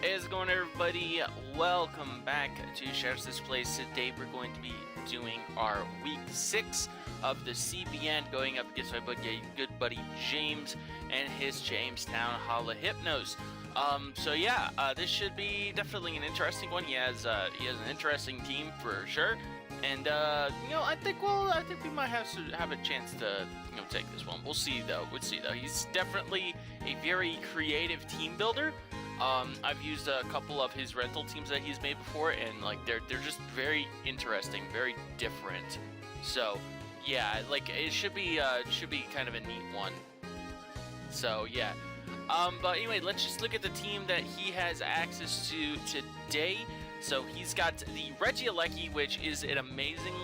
How's it going, everybody? Welcome back to Chef's This Place. Today we're going to be doing our week 6 of the CBN, going up against my good buddy James and his Jamestown JalaHypnos. This should be definitely an interesting one. He has an interesting team for sure, and I think we might have a chance to take this one. We'll see though. He's definitely a very creative team builder. I've used a couple of his rental teams that he's made before, and they're just very interesting, very different. So yeah, it should be kind of a neat one. So yeah. But anyway, let's just look at the team that he has access to today. So he's got the Regieleki, which is an amazing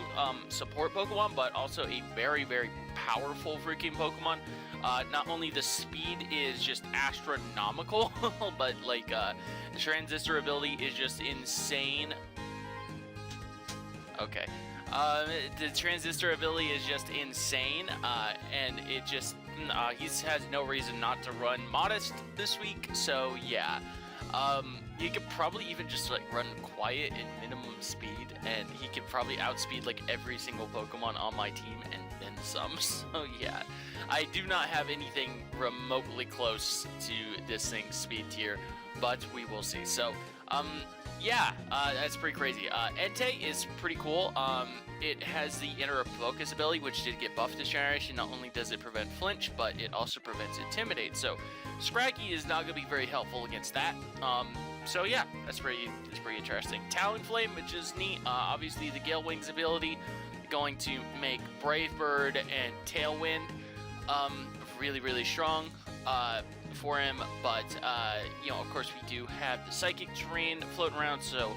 support Pokemon, but also a very, very powerful freaking Pokemon. Not only the speed is just astronomical, but the transistor ability is just insane. Okay. The transistor ability is just insane, and it just he has no reason not to run Modest this week. So yeah, he could probably even just run Quiet at minimum speed, and he could probably outspeed every single Pokemon on my team and then some. So yeah, I do not have anything remotely close to this thing's speed tier, but we will see. So that's pretty crazy. Entei is pretty cool. It has the Inner Focus ability, which did get buffed this generation. Not only does it prevent Flinch, but it also prevents Intimidate. So Scraggy is not going to be very helpful against that. So yeah, that's pretty interesting. Talonflame, which is neat. Obviously, the Gale Wings ability going to make Brave Bird and Tailwind really, really strong for him. But of course, we do have the Psychic Terrain floating around, so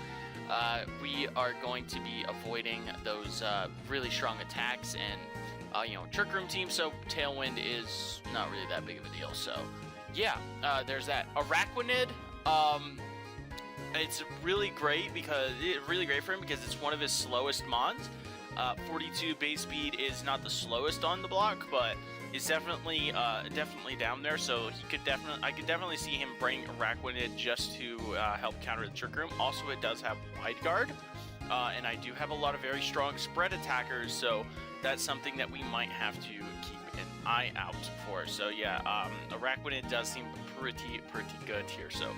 we are going to be avoiding those really strong attacks and Trick Room team. So Tailwind is not really that big of a deal. So yeah, there's that. Araquanid. It's really great for him because it's one of his slowest mons. 42 base speed is not the slowest on the block, but it's definitely down there. So I could definitely see him bring Araquanid just to help counter the Trick Room. Also, it does have Wide Guard, and I do have a lot of very strong spread attackers, so that's something that we might have to keep an eye out for. So yeah, Araquanid does seem pretty good here. So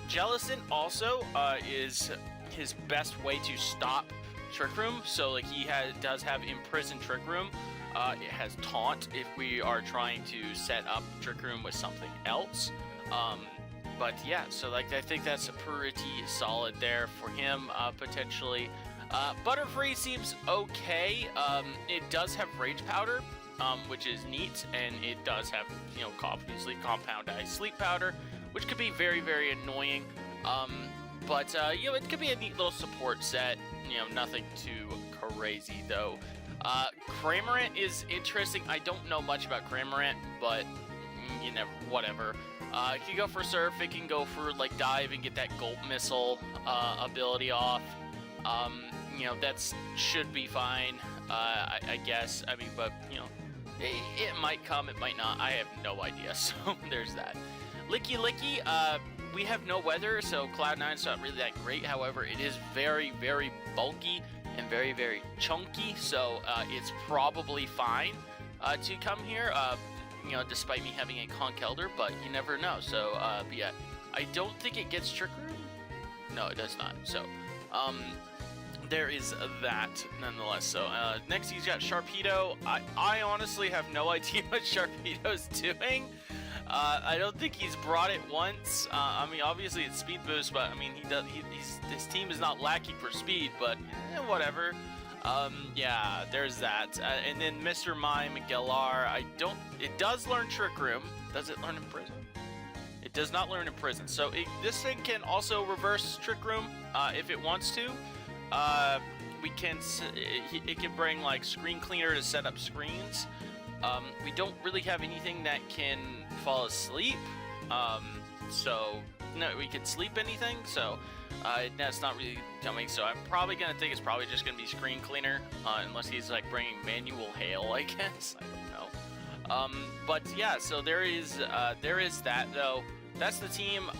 Jellicent also is his best way to stop Trick Room. So he does have Imprisoned Trick Room. It has Taunt if we are trying to set up Trick Room with something else. But yeah, so I think that's a pretty solid there for him, potentially. Butterfree seems okay. It does have Rage Powder, which is neat, and it does have, obviously Compound Ice Sleep Powder, which could be very, very annoying. But it could be a neat little support set. Nothing too crazy though. Cramorant is interesting. I don't know much about Cramorant, but whatever. It can go for Surf, it can go for Dive and get that Gulp Missile ability off. That should be fine, I guess. I mean, but it might come, it might not. I have no idea. So there's that. Licky, we have no weather, so Cloud9's not really that great. However, it is very, very bulky and very, very chunky, so it's probably fine to come here, despite me having a Conch Elder, but you never know. So, but yeah, I don't think it gets Trick Room. No, it does not. So, there is that, nonetheless. So, next he's got Sharpedo. I honestly have no idea what Sharpedo's doing. I don't think he's brought it once. I mean, obviously it's speed boost, but I mean, his team is not lacking for speed, but whatever. Yeah, there's that. And then Mr. Mime, Galar, it does learn Trick Room. Does it learn Imprison? It does not learn Imprison. So this thing can also reverse Trick Room if it wants to. It can bring Screen Cleaner to set up screens. We don't really have anything that can fall asleep, so no, we can sleep anything, so that's not really coming. So I'm probably gonna think it's probably just gonna be Screen Cleaner, unless he's bringing Manual Hail, I guess. I don't know. But yeah, so there is that though. That's the team.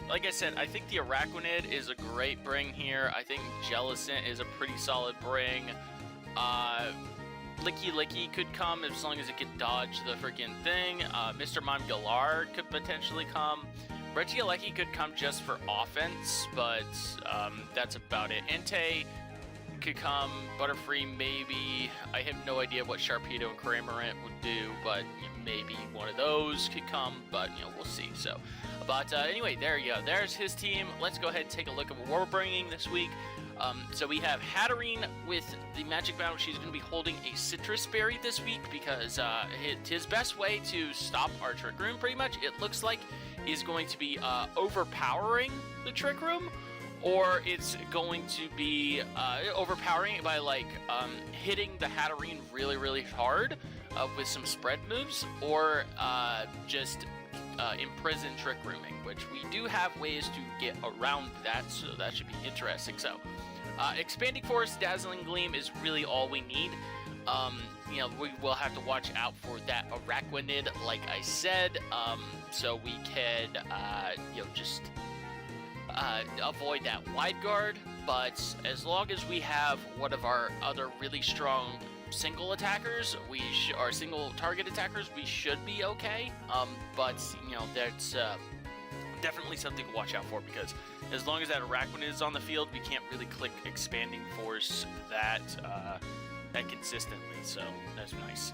like I said, I think the Araquanid is a great bring here. I think Jellicent is a pretty solid bring. Licky Licky could come as long as it could dodge the freaking thing. Mr. Mime Galar could potentially come. Regieleki could come just for offense, but that's about it. Entei could come. Butterfree maybe. I have no idea what Sharpedo and Cramorant would do, but maybe one of those could come, but we'll see. So, but anyway, there you go. There's his team. Let's go ahead and take a look at what we're bringing this week. So we have Hatterene with the Magic Battle. She's going to be holding a Citrus Berry this week because his best way to stop our Trick Room, pretty much, it looks like, is going to be overpowering the Trick Room, or it's going to be overpowering it by like hitting the Hatterene really, really hard with some spread moves, or just imprison Trick Rooming, which we do have ways to get around that, so that should be interesting. So Expanding Force, Dazzling Gleam is really all we need. We will have to watch out for that Araquanid, like I said, so we can, just avoid that Wide Guard. But as long as we have one of our other really strong single attackers, our single target attackers, we should be okay. But that's definitely something to watch out for, because as long as that Araquanid is on the field, we can't really click Expanding Force that consistently, so that's nice.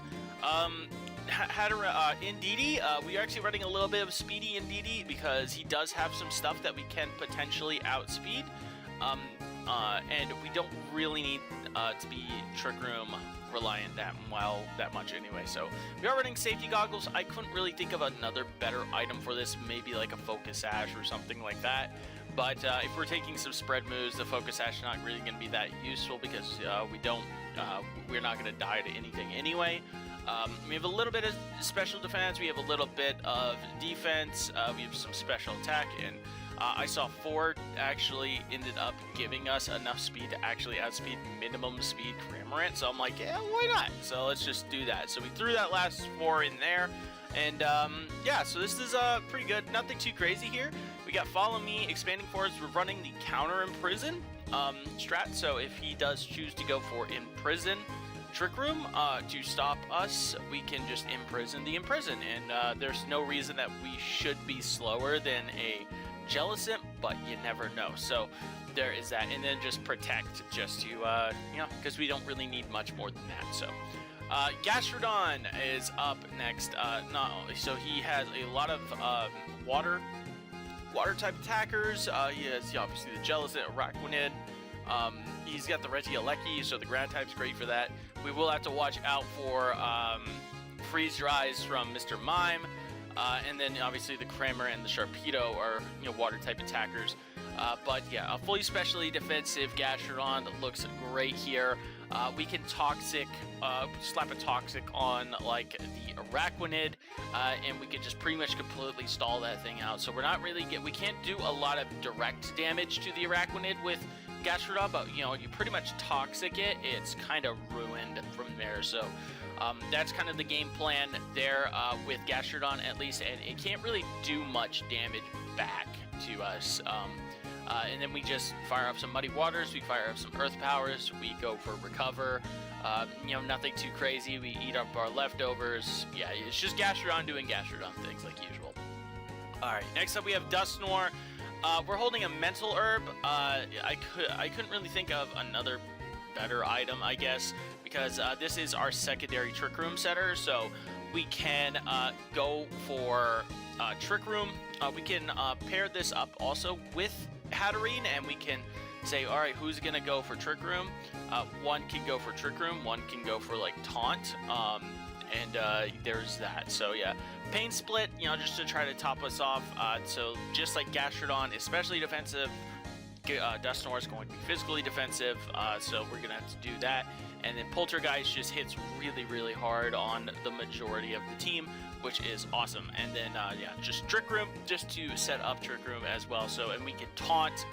Indeedee, we are actually running a little bit of Speedy Indeedee because he does have some stuff that we can potentially outspeed, and we don't really need to be Trick Room reliant that much anyway. So we are running Safety Goggles. I couldn't really think of another better item for this, maybe like a Focus Sash or something like that. But if we're taking some spread moves, the Focus Sash is not really going to be that useful because we're not going to die to anything anyway. We have a little bit of special defense, we have a little bit of defense, we have some special attack, and I saw Ford actually ended up giving us enough speed to actually outspeed minimum speed Cramorant, so I'm like, yeah, why not? So let's just do that. So we threw that last 4 in there, and yeah, so this is pretty good. Nothing too crazy here. We got Follow Me, Expanding Force. We're running the Counter Imprison strat, so if he does choose to go for Imprison Trick Room to stop us, we can just imprison the Imprison, and there's no reason that we should be slower than a Jellicent, but you never know. So there is that, and then just Protect, just to because we don't really need much more than that. So Gastrodon is up next. So he has a lot of water type attackers. He has obviously the Jellicent, Araquanid. He's got the Regieleki, so the ground type's great for that. We will have to watch out for Freeze Dries from Mr. Mime, and then obviously the Kramer and the Sharpedo are water type attackers. But yeah, a fully specially defensive Gastrodon looks great here. We can Toxic, slap a Toxic on like the Araquanid, and we can just pretty much completely stall that thing out. So we're not really we can't do a lot of direct damage to the Araquanid with Gastrodon, but you pretty much Toxic it, it's kind of ruined from there. So that's kind of the game plan there with Gastrodon, at least, and it can't really do much damage back to us. And then we just fire up some Muddy Waters, we fire up some Earth Powers, we go for Recover. Nothing too crazy. We eat up our leftovers. Yeah, it's just Gastrodon doing Gastrodon things like usual. Alright, next up we have Dusknoir. We're holding a Mental Herb. I couldn't really think of another better item, I guess, because this is our secondary Trick Room setter, so we can go for Trick Room. We can pair this up also with Hatterene, and we can say, all right, who's gonna go for Trick Room? One can go for Trick Room, one can go for like Taunt, and there's that. So yeah, Pain Split, just to try to top us off. So just like Gastrodon, especially defensive, Dusknoir is going to be physically defensive, so we're gonna have to do that. And then Poltergeist just hits really, really hard on the majority of the team, which is awesome. And then yeah, just Trick Room, just to set up Trick Room as well. So, and we can Taunt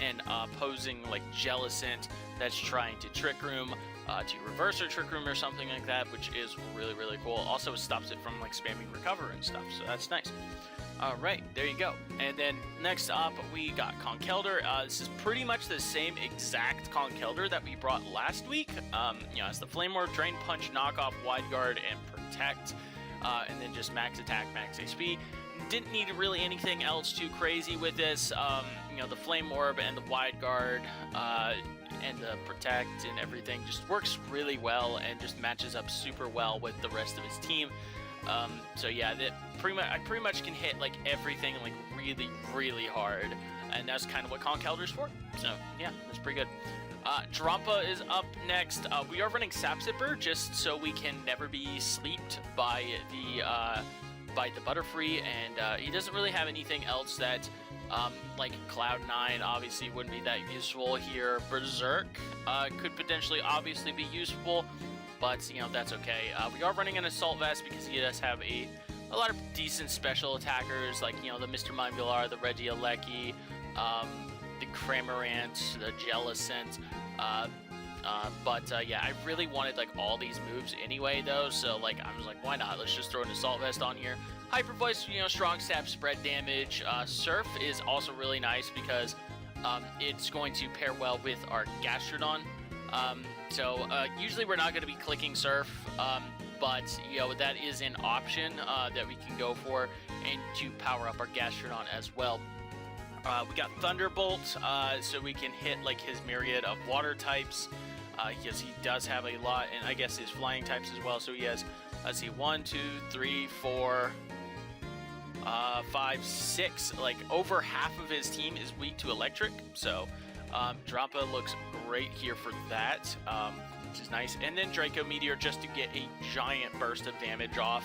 and opposing like Jellicent that's trying to Trick Room, to reverse or Trick Room or something like that, which is really, really cool. Also, it stops it from like spamming Recover and stuff, so that's nice. All right, there you go. And then next up, we got Conkeldurr. This is pretty much the same exact Conkeldurr that we brought last week. You know, it's the Flame Orb, Drain Punch, Knockoff, Wide Guard, and Protect. And then just max attack, max HP. Didn't need really anything else too crazy with this. You know, the Flame Orb and the Wide Guard and the Protect and everything just works really well and just matches up super well with the rest of his team. So yeah, I pretty much can hit like everything like really, really hard, and that's kind of what Conkeldurr's for. So yeah, that's pretty good. Drampa is up next. We are running Sapsipper just so we can never be sleeped by the Butterfree, and he doesn't really have anything else that like Cloud9 obviously wouldn't be that useful here. Berserk could potentially obviously be useful, but you know, that's okay. We are running an Assault Vest because he does have a lot of decent special attackers, like, you know, the Mr. Mime-Villar, the Regieleki, the Cramorant, the Jellicent. Yeah, I really wanted like all these moves anyway though, so like I was like, why not? Let's just throw an Assault Vest on here. Hyper Voice, you know, strong stab, spread damage. Surf is also really nice because it's going to pair well with our Gastrodon. Usually we're not going to be clicking Surf, but you know, that is an option that we can go for, and to power up our Gastrodon as well. We got Thunderbolt, so we can hit like his myriad of water types, because he does have a lot, and I guess his flying types as well. So he has, let's see, 1, 2, 3, 4, 5, 6, like over half of his team is weak to electric. So Drampa looks great here for that, which is nice. And then Draco Meteor just to get a giant burst of damage off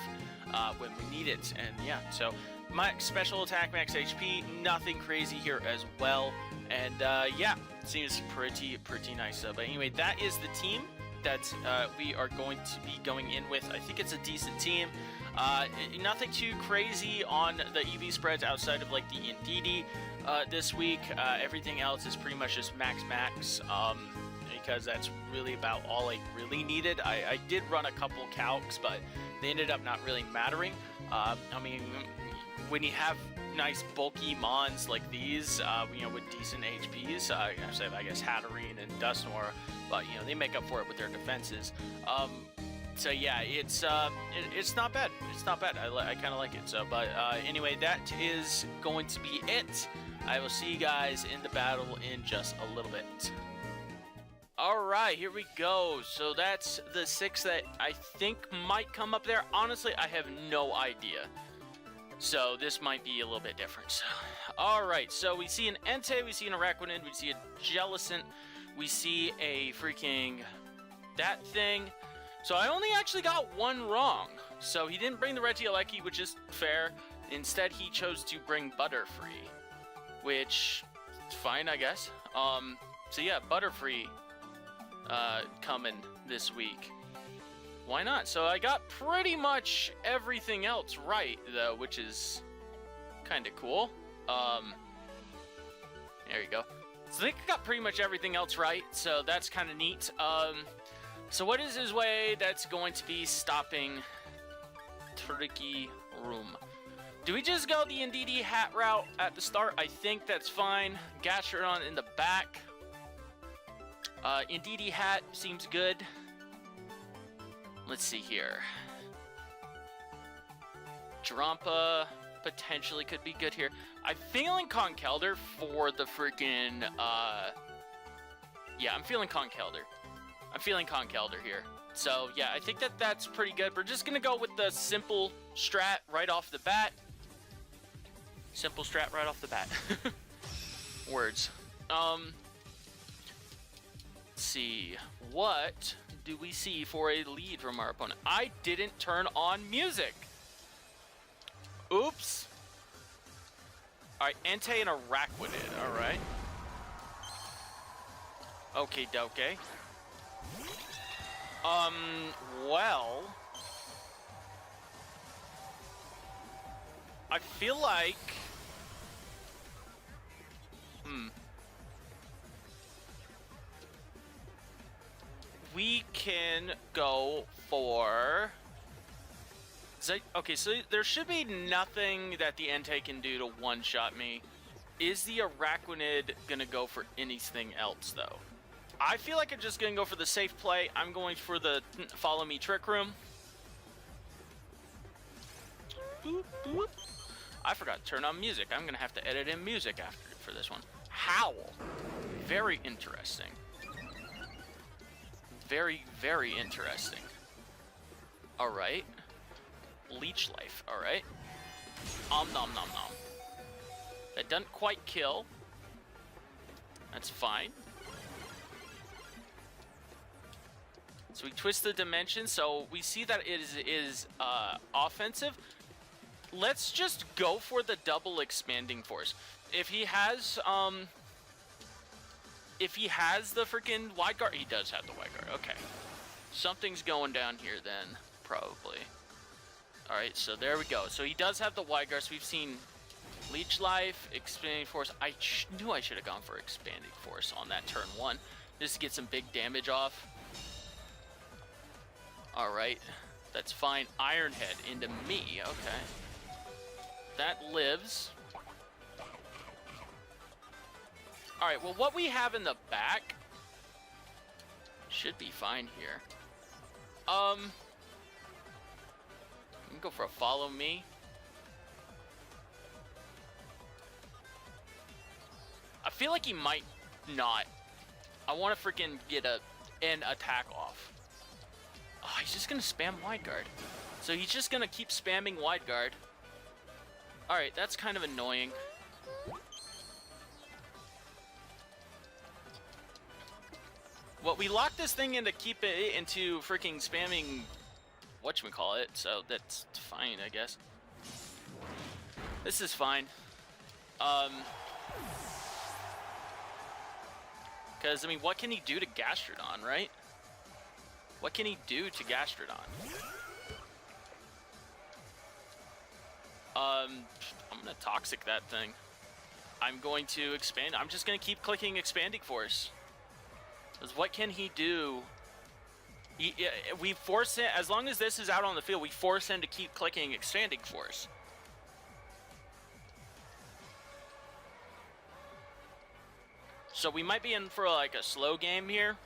when we need it. And yeah, so max special attack, max HP, nothing crazy here as well. And yeah, seems pretty nice. But anyway, that is the team that we are going to be going in with. I think it's a decent team. Nothing too crazy on the EV spreads outside of like the Indeedee this week. Everything else is pretty much just max, because that's really about all I really needed. I did run a couple calcs, but they ended up not really mattering. I mean, when you have nice bulky mons like these, you know, with decent HPs, I guess Hatterene and Dusknoir, but you know, they make up for it with their defenses. So yeah, it's not bad. It's not bad. I kind of like it. So, but anyway, that is going to be it. I will see you guys in the battle in just a little bit. All right, here we go. So that's the 6 that I think might come up there. Honestly, I have no idea. So this might be a little bit different. So, all right, so we see an Entei, we see an Araquanid, we see a Jellicent, we see a freaking that thing. So I only actually got one wrong. So he didn't bring the Regieleki, which is fair. Instead, he chose to bring Butterfree, which is fine, I guess. So yeah, Butterfree coming this week. Why not? So I got pretty much everything else right, though, which is kind of cool. There you go. So I think I got pretty much everything else right, so that's kind of neat. So what is his way that's going to be stopping Tricky Room? Do we just go the Indeedee hat route at the start? I think that's fine. Gastrodon in the back. Indeedee hat seems good. Let's see here. Drampa potentially could be good here. I'm feeling Conkeldurr for the freaking, yeah, I'm feeling Conkeldurr. I'm feeling Conkeldurr here. So, yeah, I think that's pretty good. We're just going to go with the simple strat right off the bat. Simple strat right off the bat. Words. Let's see. What do we see for a lead from our opponent? I didn't turn on music. Oops. Alright, Entei and Araquanid. Alright. Okay, doke. Well, I feel like, we can go for Okay, so there should be nothing that the Entei can do to one-shot me. Is the Araquanid gonna go for anything else, though? I feel like I'm just gonna go for the safe play. I'm going for the follow me Trick Room. Boop, boop. I forgot to turn on music. I'm gonna have to edit in music after for this one. Howl. Very interesting. Very, very interesting. Alright. Leech Life, alright. Nom nom nom. That doesn't quite kill. That's fine. So we twist the dimension, so we see that it is offensive. Let's just go for the double expanding force. If he has the freaking wide guard, he does have the wide guard. Okay, something's going down here then, probably. All right, so there we go. So he does have the wide guard. So we've seen Leech Life, Expanding Force. I knew I should have gone for Expanding Force on that turn 1, just to get some big damage off. All right, that's fine. Iron Head into me. Okay, that lives. All right, well, what we have in the back should be fine here. We can go for a follow me. I feel like he might not. I want to freaking get an attack off. Oh, he's just gonna spam wide guard. So he's just gonna keep spamming wide guard. All right, that's kind of annoying. Well, we locked this thing in to keep it into freaking spamming whatchamacallit, so that's fine, I guess. This is fine. Because, I mean, what can he do to Gastrodon, right? What can he do to Gastrodon? I'm gonna Toxic that thing. I'm going to expand. I'm just gonna keep clicking Expanding Force. Because what can he do? We force him, as long as this is out on the field, we force him to keep clicking Expanding Force. So we might be in for like a slow game here.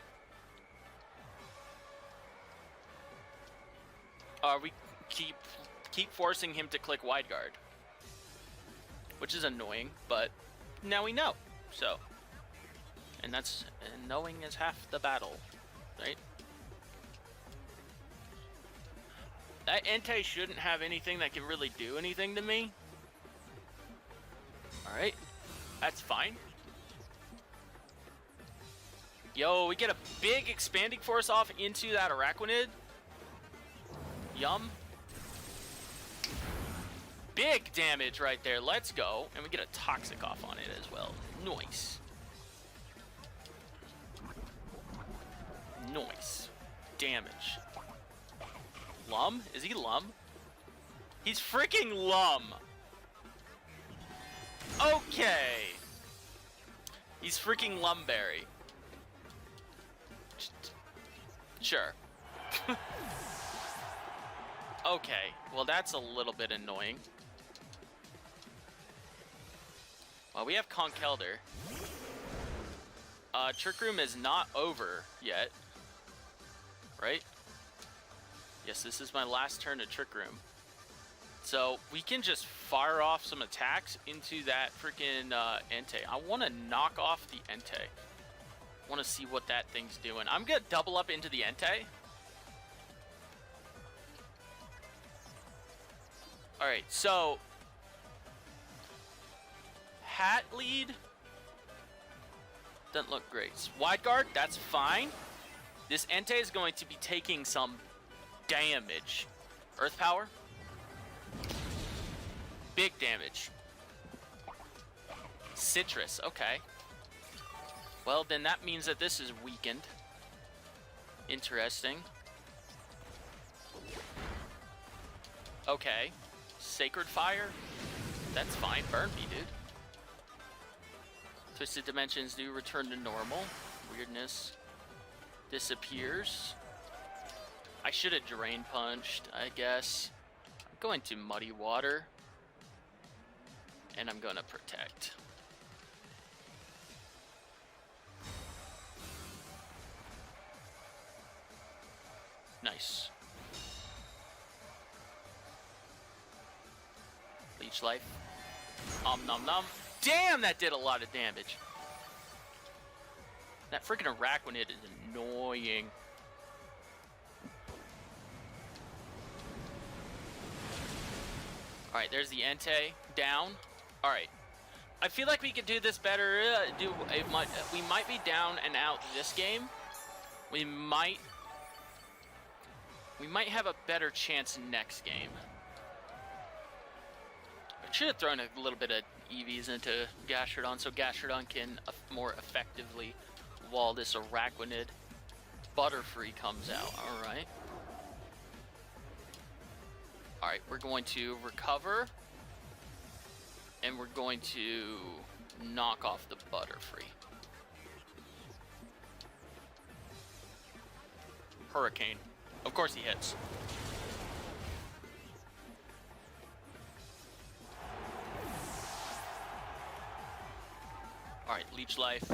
We keep forcing him to click wide guard, which is annoying, but now we know. So, and knowing is half the battle, right? That Entei shouldn't have anything that can really do anything to me. All right, that's fine. Yo, we get a big Expanding Force off into that Araquanid. Yum. Big damage right there. Let's go. And we get a Toxic off on it as well. Nice. Nice. Damage. Lum? Is he Lum? He's freaking Lum. Okay. He's freaking Lumberry. Sure. Okay, well that's a little bit annoying. Well, we have Conkeldurr. Trick Room is not over yet. Right? Yes, this is my last turn to Trick Room. So we can just fire off some attacks into that freaking Entei. I want to knock off the Entei. I want to see what that thing's doing. I'm going to double up into the Entei. Alright, so Hat Lead doesn't look great. Wide Guard, that's fine. This Entei is going to be taking some damage. Earth Power. Big damage. Citrus, okay. Well, then that means that this is weakened. Interesting. Okay. Sacred Fire? That's fine. Burn me, dude. Twisted Dimensions do return to normal. Weirdness disappears. I should have Drain Punched, I guess. Going to Muddy Water. And I'm going to Protect. Nice. Leech Life. Nom nom. Damn, that did a lot of damage. That freaking Arachnid is annoying. Alright, there's the Entei. Down. Alright. I feel like we could do this better. We might be down and out this game. We might have a better chance next game. I should have thrown a little bit of EVs into Gastrodon so Gastrodon can more effectively wall this Arachnid. Butterfree comes out. Alright. Alright, we're going to recover. And we're going to knock off the Butterfree. Hurricane. Of course he hits. Alright, Leech Life.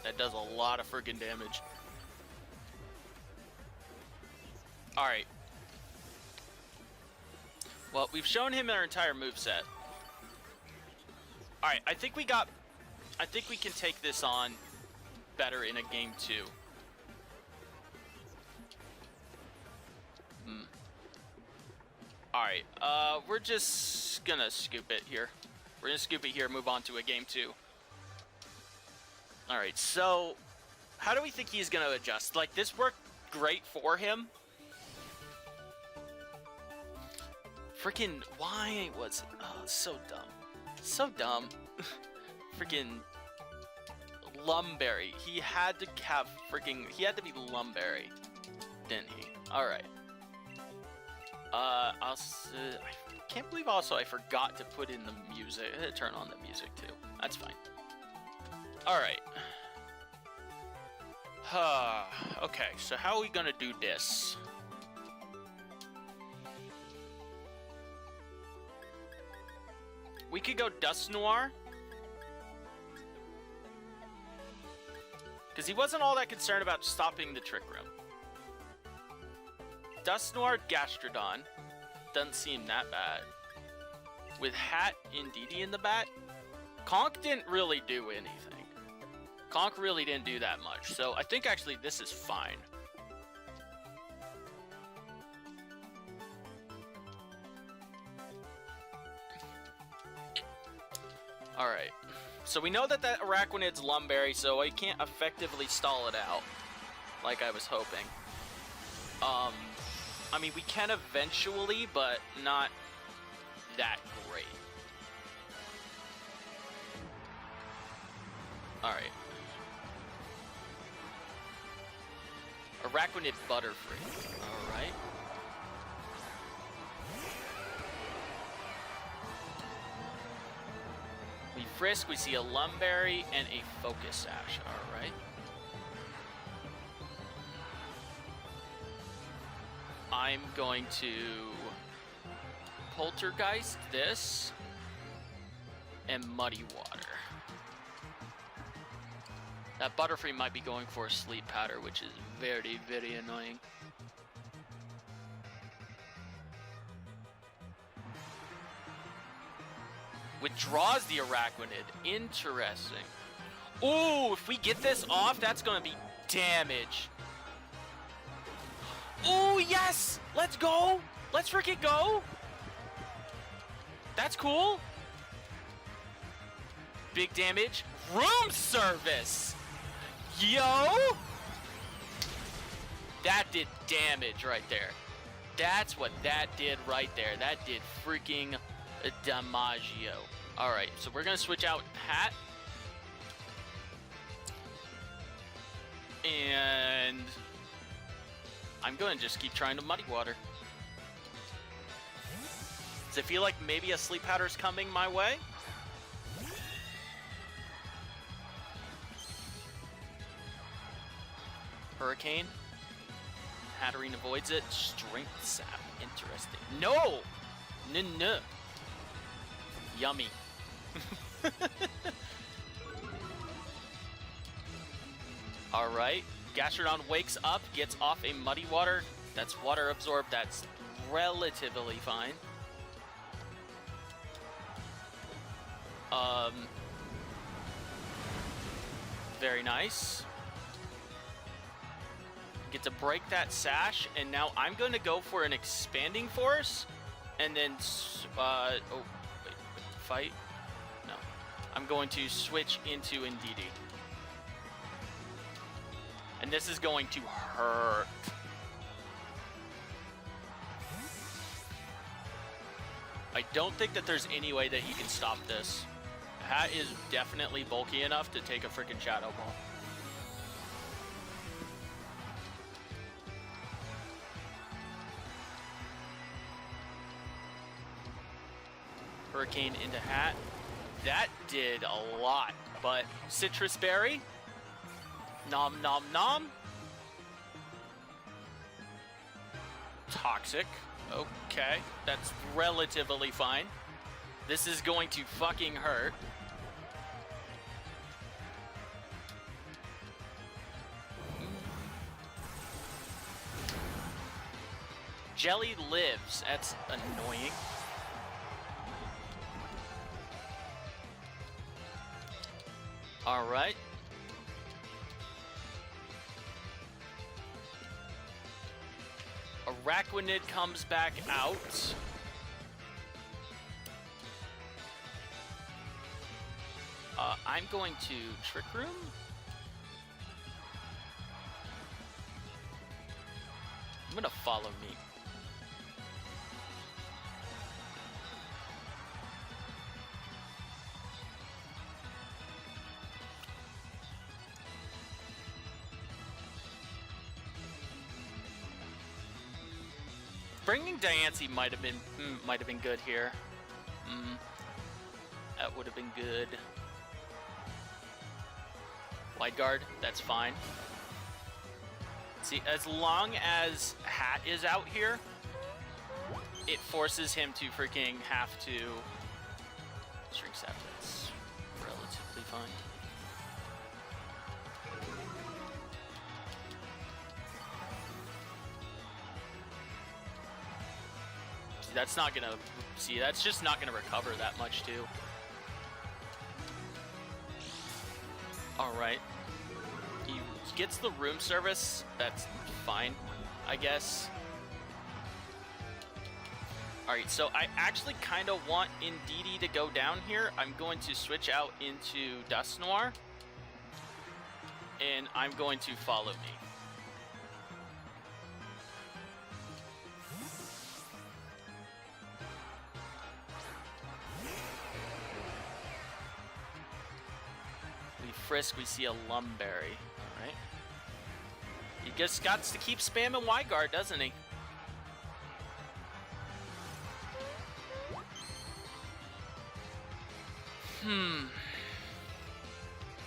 That does a lot of friggin' damage. Alright. Well, we've shown him our entire moveset. Alright, I think we can take this on better in a game 2. Alright, we're just gonna scoop it here. We're gonna scoop it here, move on to a game 2. Alright, so how do we think he's gonna adjust? Like, this worked great for him. Freaking, why was it? Oh, it's so dumb. So dumb. Freaking Lumberry. He had to have freaking, he had to be Lumberry, didn't he? Alright. I can't believe also I forgot to put in the music, turn on the music too. That's fine. Alright. Okay, so how are we gonna do this? We could go Dust Noir. Because he wasn't all that concerned about stopping the Trick Room. Dust Noir, Gastrodon. Doesn't seem that bad. With Hat, Indeedee in the bat. Conk didn't really do anything. Conk really didn't do that much. So I think actually this is fine. Alright. So we know that Arachnid's Lumberry, so I can't effectively stall it out. Like I was hoping. I mean, we can eventually, but not that great. Alright. Arachnid Butterfree. Alright. We frisk, we see a Lumberry and a Focus Sash. Alright. I'm going to Poltergeist this and Muddy Water. That Butterfree might be going for a Sleep Powder, which is very, very annoying. Withdraws the Arachnid. Interesting. Ooh, if we get this off, that's going to be damage. Ooh, yes! Let's go! Let's freaking go! That's cool. Big damage. Room service! Yo! That did damage right there. That's what that did right there. That did freaking Damagio. Alright, so we're going to switch out Hat. And I'm going to just keep trying to Muddy Water. Does it feel like maybe a Sleep Powder's coming my way? Hurricane. Hatterene avoids it. Strength Sap. Interesting. No! No. Yummy. Alright. Gastrodon wakes up, gets off a Muddy Water. That's water absorbed. That's relatively fine. Very nice. Get to break that sash, and now I'm going to go for an Expanding Force, and then, oh, wait, fight? No. I'm going to switch into Indeedee. And this is going to hurt. I don't think that there's any way that he can stop this. Hat is definitely bulky enough to take a freaking Shadow Ball. Hurricane into Hat. That did a lot, but Citrus Berry. Nom nom nom. Toxic. Okay, that's relatively fine. This is going to fucking hurt. Jelly lives. That's annoying. All right. Araquanid comes back out. I'm going to Trick Room. I'm gonna follow me. Bringing Diancie might have been good here. That would have been good. Wide guard, that's fine. See, as long as Hat is out here, it forces him to freaking have to String Sap. That's relatively fine. That's not gonna, see, that's just not gonna recover that much too. Alright. He gets the room service, that's fine, I guess. Alright, so I actually kind of want Indeedee to go down here. I'm going to switch out into Dusknoir. And I'm going to follow me. Frisk, we see a Lumberry. Alright. He just got to keep spamming Wide Guard, doesn't he?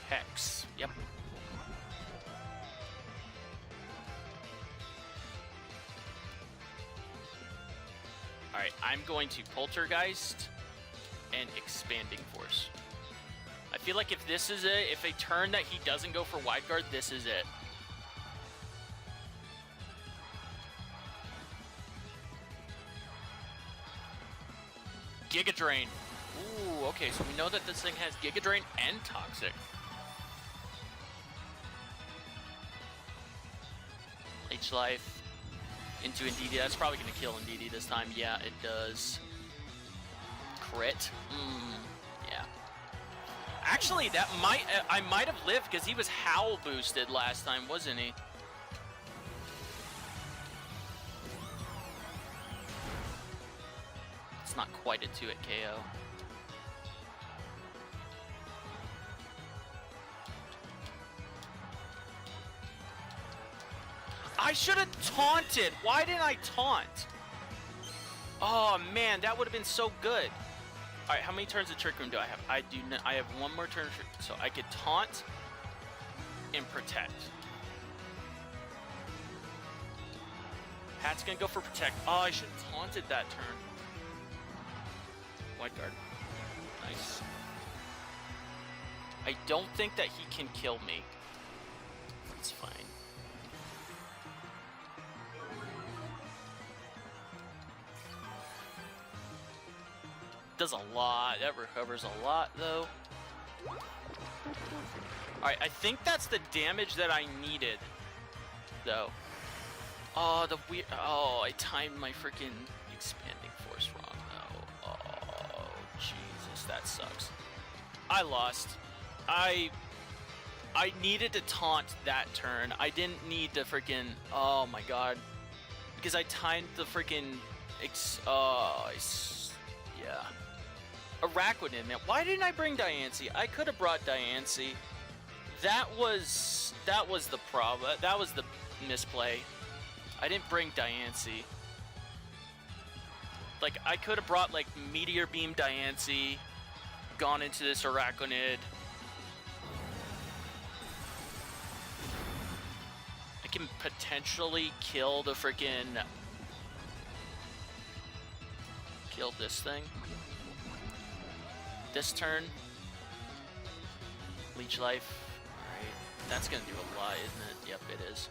Hex. Yep. Alright, I'm going to Poltergeist and Expanding Force. I feel like if this is it, if a turn that he doesn't go for Wide Guard, this is it. Giga Drain. Ooh, okay, so we know that this thing has Giga Drain and Toxic. H-Life into Indeedee. That's probably going to kill Indeedee this time. Yeah, it does. Crit. Yeah. Actually, that might, I might have lived because he was Howl boosted last time, wasn't he? It's not quite a 2-hit KO. I should have taunted. Why didn't I taunt? Oh man, that would have been so good. All right, how many turns of Trick Room do I have? I do. I have one more turn, so I could taunt and protect. Cat's gonna go for protect. Oh, I should have taunted that turn. White guard. Nice. I don't think that he can kill me. It's fine. Does a lot. That recovers a lot, though. Alright, I think that's the damage that I needed, though. Oh, the weird. Oh, I timed my freaking expanding force wrong, though. Oh, Jesus, that sucks. I lost. I needed to taunt that turn. I didn't need to freaking. Oh my god. Because I timed the freaking. Yeah. Araquanid, man. Why didn't I bring Diancie? I could have brought Diancie. That was the problem. That was the misplay. I didn't bring Diancie. Like, I could have brought, like, Meteor Beam Diancie, gone into this Araquanid. I can potentially kill the freaking... Kill this thing. This turn. Leech Life. Alright. That's gonna do a lot, isn't it? Yep, it is.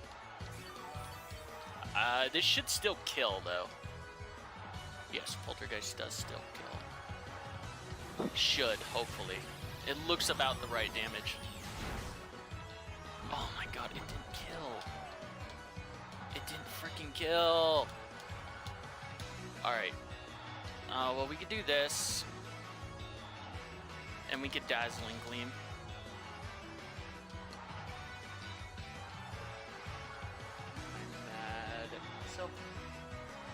This should still kill, though. Yes, Poltergeist does still kill. Should, hopefully. It looks about the right damage. Oh my god, it didn't kill. It didn't freaking kill. Alright. Well, we could do this. And we could Dazzling Gleam. I'm mad. So,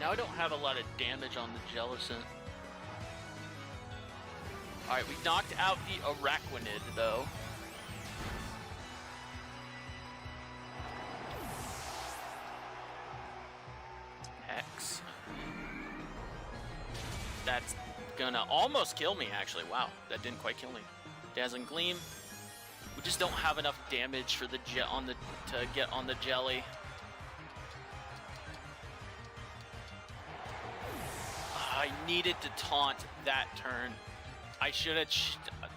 now I don't have a lot of damage on the Jellicent. Alright, we knocked out the Araquanid, though. Hex. That's gonna almost kill me, actually. Wow, that didn't quite kill me. Dazzling Gleam. We just don't have enough damage for the to get on the jelly. I needed to taunt that turn. I should have,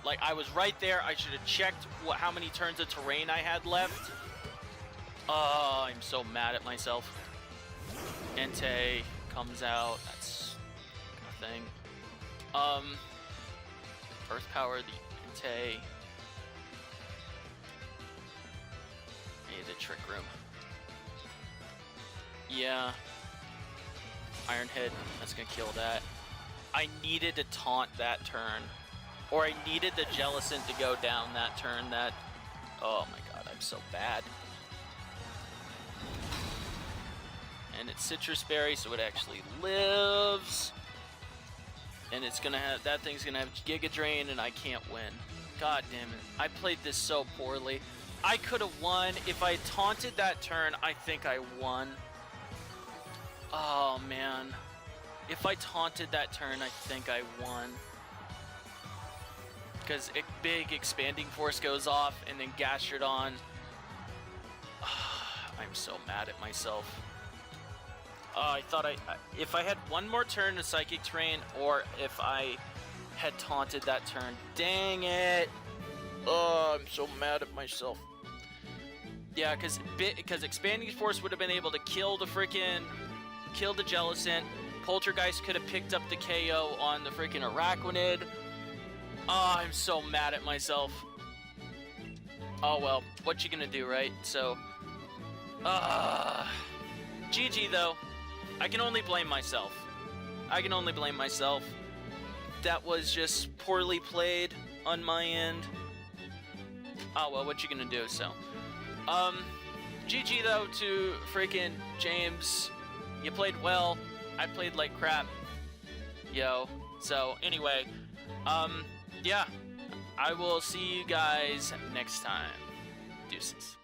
like, I was right there. I should have checked how many turns of terrain I had left. Oh, I'm so mad at myself. Entei comes out. That's a thing. Earth Power, the Entei. I need the Trick Room. Yeah. Iron Head, that's gonna kill that. I needed to taunt that turn. Or I needed the Jellicent to go down that turn. That... Oh my god, I'm so bad. And it's Citrus Berry, so it actually lives. And it's gonna have... That thing's gonna have Giga Drain, and I can't win. God damn it. I played this so poorly. I could have won. If I taunted that turn, I think I won. Oh, man. If I taunted that turn, I think I won. Because a big Expanding Force goes off, and then Gastrodon. I'm so mad at myself. I thought if I had one more turn of Psychic Terrain, or if I had taunted that turn. Dang it! Oh, I'm so mad at myself. Yeah, because Expanding Force would have been able to kill the freaking... Kill the Jellicent. Poltergeist could have picked up the KO on the freaking Araquanid. Oh, I'm so mad at myself. Oh well, what you gonna do, right? So, GG though. I can only blame myself. I can only blame myself. That was just poorly played on my end. Oh well, what you gonna do? So, GG though to freaking James. You played well. I played like crap. Yo. So anyway, yeah. I will see you guys next time. Deuces.